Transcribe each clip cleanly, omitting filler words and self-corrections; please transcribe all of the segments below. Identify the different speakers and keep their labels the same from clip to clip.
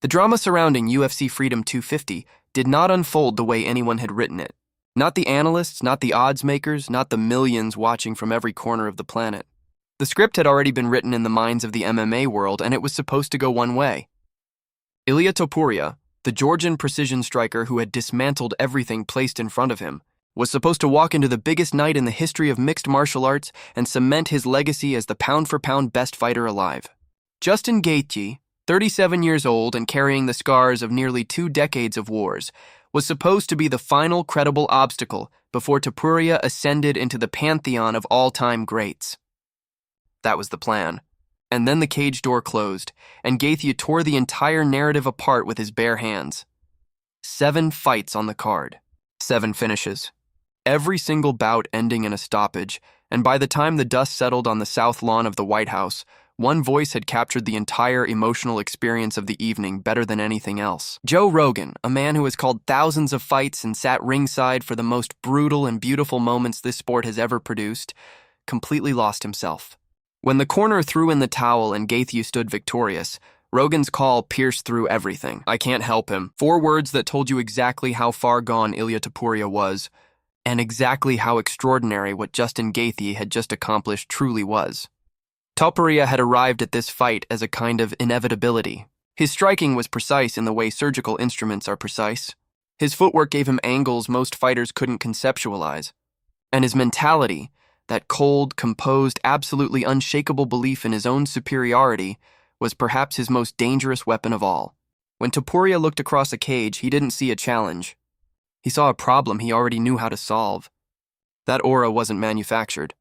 Speaker 1: The drama surrounding UFC Freedom 250 did not unfold the way anyone had written it. Not the analysts, not the odds makers, not the millions watching from every corner of the planet. The script had already been written in the minds of the MMA world, and it was supposed to go one way. Ilia Topuria, the Georgian precision striker who had dismantled everything placed in front of him, was supposed to walk into the biggest night in the history of mixed martial arts and cement his legacy as the pound-for-pound best fighter alive. Justin Gaethje, 37 years old and carrying the scars of nearly 2 decades of wars, was supposed to be the final credible obstacle before Topuria ascended into the pantheon of all-time greats. That was the plan. And then the cage door closed, and Gaethje tore the entire narrative apart with his bare hands. 7 fights on the card. 7 finishes. Every single bout ending in a stoppage, and by the time the dust settled on the south lawn of the White House, one voice had captured the entire emotional experience of the evening better than anything else. Joe Rogan, a man who has called thousands of fights and sat ringside for the most brutal and beautiful moments this sport has ever produced, completely lost himself. When the corner threw in the towel and Gaethje stood victorious, Rogan's call pierced through everything. I can't help him. 4 words that told you exactly how far gone Ilia Topuria was, and exactly how extraordinary what Justin Gaethje had just accomplished truly was. Topuria had arrived at this fight as a kind of inevitability. His striking was precise in the way surgical instruments are precise. His footwork gave him angles most fighters couldn't conceptualize. And his mentality, that cold, composed, absolutely unshakable belief in his own superiority, was perhaps his most dangerous weapon of all. When Topuria looked across a cage, he didn't see a challenge. He saw a problem he already knew how to solve. That aura wasn't manufactured.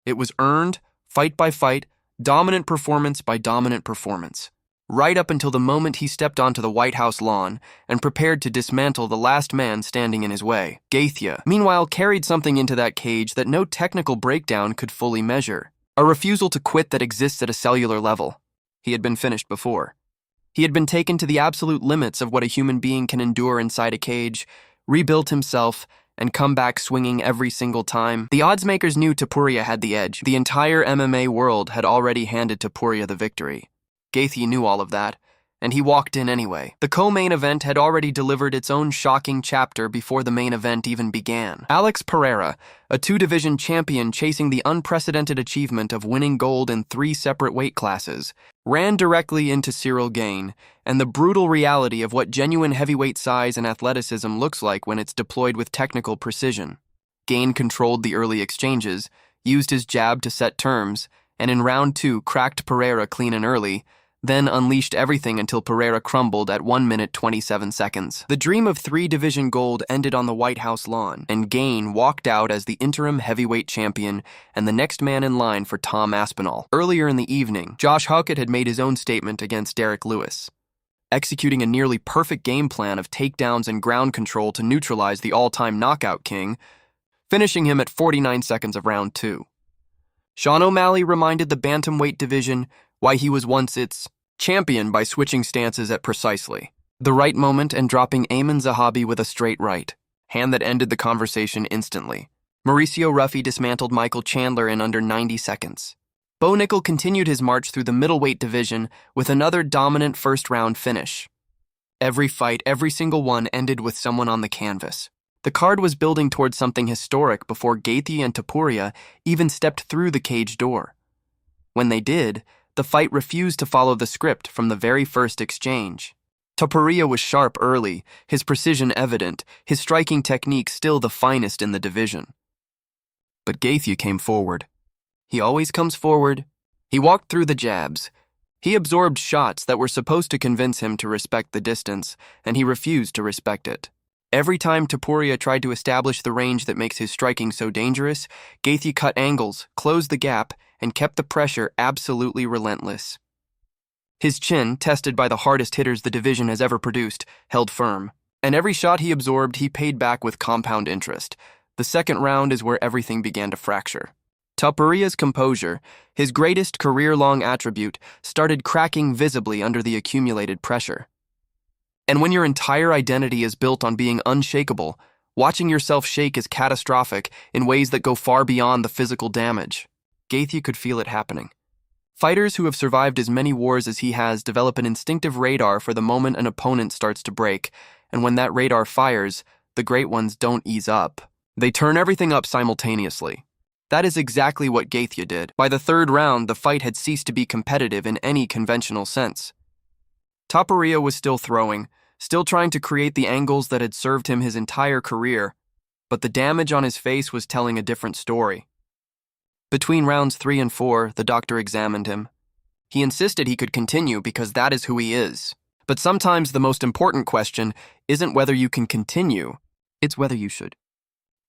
Speaker 1: It was earned, fight by fight, dominant performance by dominant performance, right up until the moment he stepped onto the White House lawn and prepared to dismantle the last man standing in his way. Gaethje, meanwhile, carried something into that cage that no technical breakdown could fully measure. A refusal to quit that exists at a cellular level. He had been finished before. He had been taken to the absolute limits of what a human being can endure inside a cage, rebuilt himself, and come back swinging every single time. The oddsmakers knew Topuria had the edge. The entire MMA world had already handed Topuria the victory. Gaethje knew all of that, and he walked in anyway. The co-main event had already delivered its own shocking chapter before the main event even began. Alex Pereira, a 2-division champion chasing the unprecedented achievement of winning gold in 3 separate weight classes, ran directly into Cyril Gane and the brutal reality of what genuine heavyweight size and athleticism looks like when it's deployed with technical precision. Gane controlled the early exchanges, used his jab to set terms, and in round 2 cracked Pereira clean and early, then unleashed everything until Pereira crumbled at 1 minute 27 seconds. The dream of 3-division gold ended on the White House lawn, and Gane walked out as the interim heavyweight champion and the next man in line for Tom Aspinall. Earlier in the evening, Josh Hawkett had made his own statement against Derek Lewis, executing a nearly perfect game plan of takedowns and ground control to neutralize the all-time knockout king, finishing him at 49 seconds of round 2. Sean O'Malley reminded the bantamweight division why he was once its champion by switching stances at precisely the right moment and dropping Ayman Zahabi with a straight right hand that ended the conversation instantly. Mauricio Ruffy dismantled Michael Chandler in under 90 seconds. Bo Nickel continued his march through the middleweight division with another dominant first-round finish. Every fight, every single one, ended with someone on the canvas. The card was building towards something historic before Gaethje and Topuria even stepped through the cage door. When they did, the fight refused to follow the script from the very first exchange. Topuria was sharp early, his precision evident, his striking technique still the finest in the division. But Gaethje came forward. He always comes forward. He walked through the jabs. He absorbed shots that were supposed to convince him to respect the distance, and he refused to respect it. Every time Topuria tried to establish the range that makes his striking so dangerous, Gaethje cut angles, closed the gap, and kept the pressure absolutely relentless. His chin, tested by the hardest hitters the division has ever produced, held firm, and every shot he absorbed he paid back with compound interest. The second round is where everything began to fracture. Topuria's composure, his greatest career-long attribute, started cracking visibly under the accumulated pressure. And when your entire identity is built on being unshakable, watching yourself shake is catastrophic in ways that go far beyond the physical damage. Gaethje could feel it happening. Fighters who have survived as many wars as he has develop an instinctive radar for the moment an opponent starts to break, and when that radar fires, the great ones don't ease up. They turn everything up simultaneously. That is exactly what Gaethje did. By the third round, the fight had ceased to be competitive in any conventional sense. Topuria was still throwing, still trying to create the angles that had served him his entire career, but the damage on his face was telling a different story. Between rounds 3 and 4, the doctor examined him. He insisted he could continue because that is who he is. But sometimes the most important question isn't whether you can continue, it's whether you should.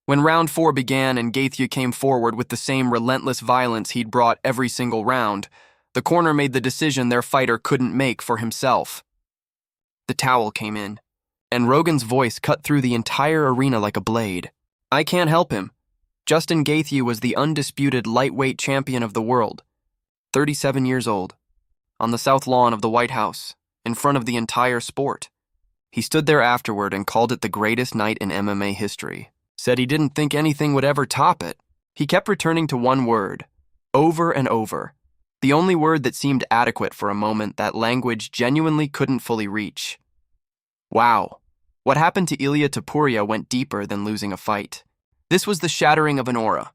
Speaker 1: When round 4 began and Gaethje came forward with the same relentless violence he'd brought every single round, the corner made the decision their fighter couldn't make for himself. The towel came in, and Rogan's voice cut through the entire arena like a blade. I can't help him. Justin Gaethje was the undisputed lightweight champion of the world, 37 years old, on the south lawn of the White House, in front of the entire sport. He stood there afterward and called it the greatest night in MMA history. Said he didn't think anything would ever top it. He kept returning to one word, over and over. The only word that seemed adequate for a moment that language genuinely couldn't fully reach. Wow. What happened to Ilia Topuria went deeper than losing a fight. This was the shattering of an aura.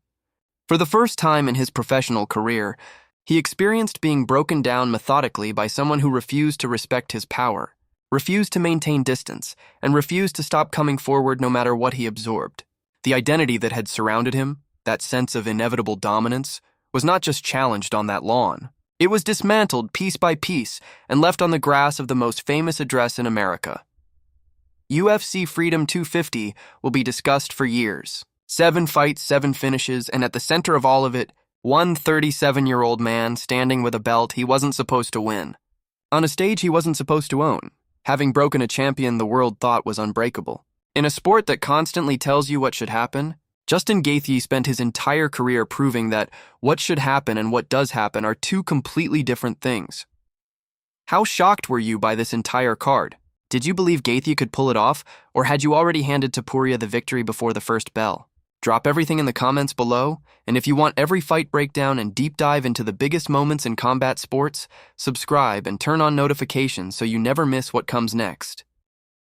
Speaker 1: For the first time in his professional career, he experienced being broken down methodically by someone who refused to respect his power, refused to maintain distance, and refused to stop coming forward no matter what he absorbed. The identity that had surrounded him, that sense of inevitable dominance, was not just challenged on that lawn. It was dismantled piece by piece and left on the grass of the most famous address in America. UFC Freedom 250 will be discussed for years. 7 fights, 7 finishes, and at the center of all of it, one 37-year-old man standing with a belt he wasn't supposed to win. On a stage he wasn't supposed to own, having broken a champion the world thought was unbreakable. In a sport that constantly tells you what should happen, Justin Gaethje spent his entire career proving that what should happen and what does happen are two completely different things. How shocked were you by this entire card? Did you believe Gaethje could pull it off, or had you already handed Topuria the victory before the first bell? Drop everything in the comments below, and if you want every fight breakdown and deep dive into the biggest moments in combat sports, subscribe and turn on notifications so you never miss what comes next.